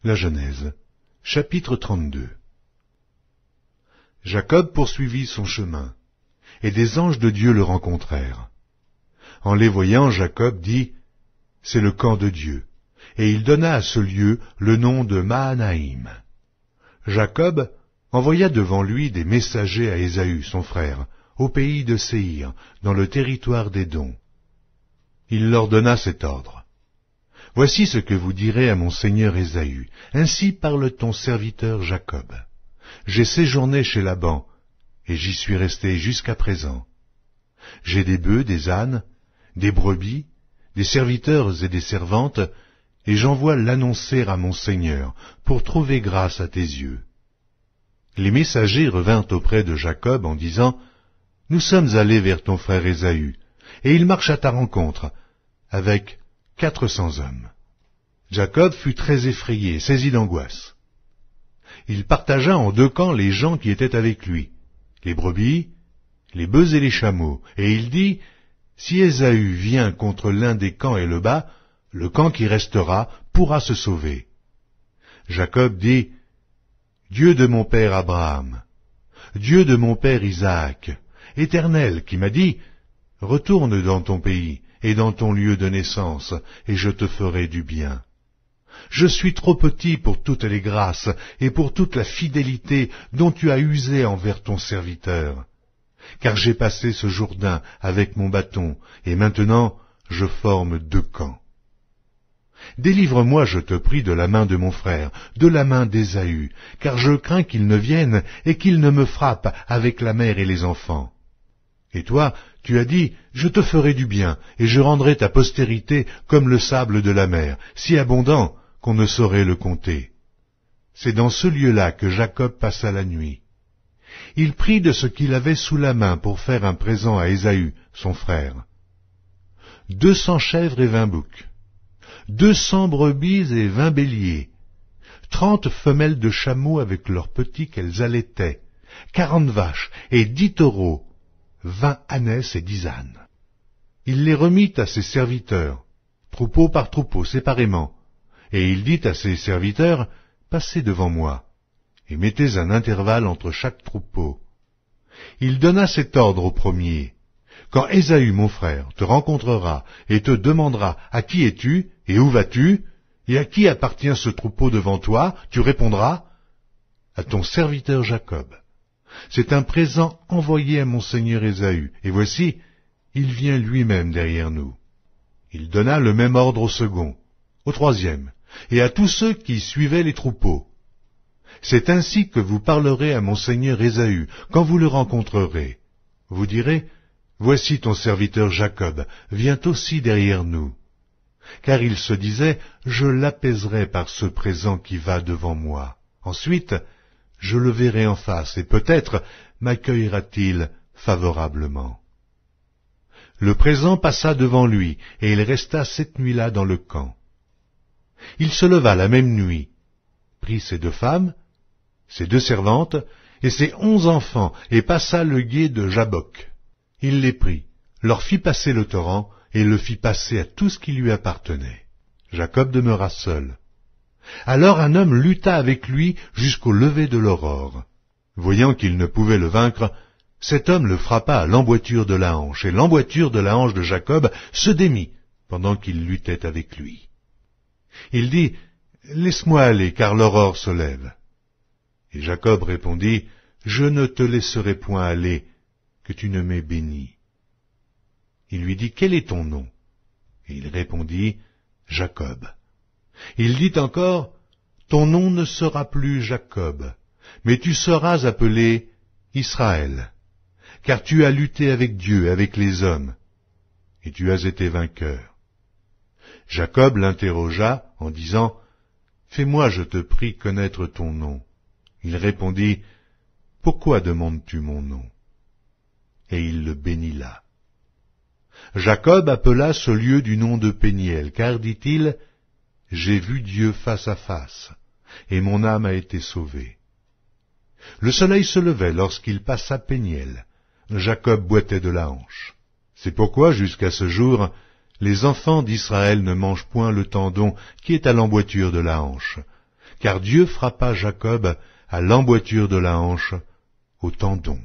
La Genèse, chapitre 32. Jacob poursuivit son chemin, et des anges de Dieu le rencontrèrent. En les voyant, Jacob dit, « C'est le camp de Dieu », et il donna à ce lieu le nom de Mahanaïm. Jacob envoya devant lui des messagers à Ésaü, son frère, au pays de Séhir, dans le territoire d'Édom. Il leur donna cet ordre. « Voici ce que vous direz à mon seigneur Ésaü. Ainsi parle ton serviteur Jacob. J'ai séjourné chez Laban, et j'y suis resté jusqu'à présent. J'ai des bœufs, des ânes, des brebis, des serviteurs et des servantes, et j'envoie l'annoncer à mon seigneur, pour trouver grâce à tes yeux. » Les messagers revinrent auprès de Jacob en disant, « Nous sommes allés vers ton frère Ésaü, et il marche à ta rencontre, avec 400 hommes. » Jacob fut très effrayé, saisi d'angoisse. Il partagea en deux camps les gens qui étaient avec lui, les brebis, les bœufs et les chameaux, et il dit, « Si Ésaü vient contre l'un des camps et le bat, le camp qui restera pourra se sauver. » Jacob dit, « Dieu de mon père Abraham, Dieu de mon père Isaac, Éternel, qui m'a dit, « Retourne dans ton pays et dans ton lieu de naissance, et je te ferai du bien. » Je suis trop petit pour toutes les grâces et pour toute la fidélité dont tu as usé envers ton serviteur. Car j'ai passé ce Jourdain avec mon bâton, et maintenant je forme deux camps. Délivre-moi, je te prie, de la main de mon frère, de la main d'Ésaü, car je crains qu'il ne vienne et qu'il ne me frappe avec la mère et les enfants. Et toi, tu as dit, je te ferai du bien, et je rendrai ta postérité comme le sable de la mer, si abondant qu'on ne saurait le compter. C'est dans ce lieu-là que Jacob passa la nuit. Il prit de ce qu'il avait sous la main pour faire un présent à Ésaü, son frère. 200 chèvres et 20 boucs, 200 brebis et 20 béliers, 30 femelles de chameaux avec leurs petits qu'elles allaitaient, 40 vaches et 10 taureaux, 20 ânesses et 10 ânes. Il les remit à ses serviteurs, troupeau par troupeau, séparément, et il dit à ses serviteurs, « Passez devant moi, et mettez un intervalle entre chaque troupeau. » Il donna cet ordre au premier, « Quand Ésaü, mon frère, te rencontrera et te demandera, « À qui es-tu et où vas-tu et à qui appartient ce troupeau devant toi ?» tu répondras, « À ton serviteur Jacob. C'est un présent envoyé à mon seigneur Ésaü, et voici, il vient lui-même derrière nous. » Il donna le même ordre au second, au troisième, et à tous ceux qui suivaient les troupeaux. « C'est ainsi que vous parlerez à mon seigneur Ésaü, quand vous le rencontrerez. Vous direz, « Voici ton serviteur Jacob, vient aussi derrière nous. » Car il se disait, « Je l'apaiserai par ce présent qui va devant moi. Ensuite, je le verrai en face, et peut-être m'accueillera-t-il favorablement. » Le présent passa devant lui, et il resta cette nuit-là dans le camp. Il se leva la même nuit, prit ses 2 femmes, ses 2 servantes, et ses 11 enfants, et passa le gué de Jabbok. Il les prit, leur fit passer le torrent, et le fit passer à tout ce qui lui appartenait. Jacob demeura seul. Alors un homme lutta avec lui jusqu'au lever de l'aurore. Voyant qu'il ne pouvait le vaincre, cet homme le frappa à l'emboîture de la hanche, et l'emboîture de la hanche de Jacob se démit pendant qu'il luttait avec lui. Il dit, « Laisse-moi aller, car l'aurore se lève. » Et Jacob répondit, « Je ne te laisserai point aller, que tu ne m'aies béni. » Il lui dit, « Quel est ton nom ?» Et il répondit, « Jacob. » Il dit encore, « Ton nom ne sera plus Jacob, mais tu seras appelé Israël, car tu as lutté avec Dieu, avec les hommes, et tu as été vainqueur. » Jacob l'interrogea en disant, « Fais-moi, je te prie, connaître ton nom. » Il répondit, « Pourquoi demandes-tu mon nom ?» Et il le bénit là. Jacob appela ce lieu du nom de Péniel, car, dit-il, « J'ai vu Dieu face à face, et mon âme a été sauvée. » Le soleil se levait lorsqu'il passa Péniel. Jacob boitait de la hanche. C'est pourquoi, jusqu'à ce jour, les enfants d'Israël ne mangent point le tendon qui est à l'emboîture de la hanche, car Dieu frappa Jacob à l'emboîture de la hanche, au tendon.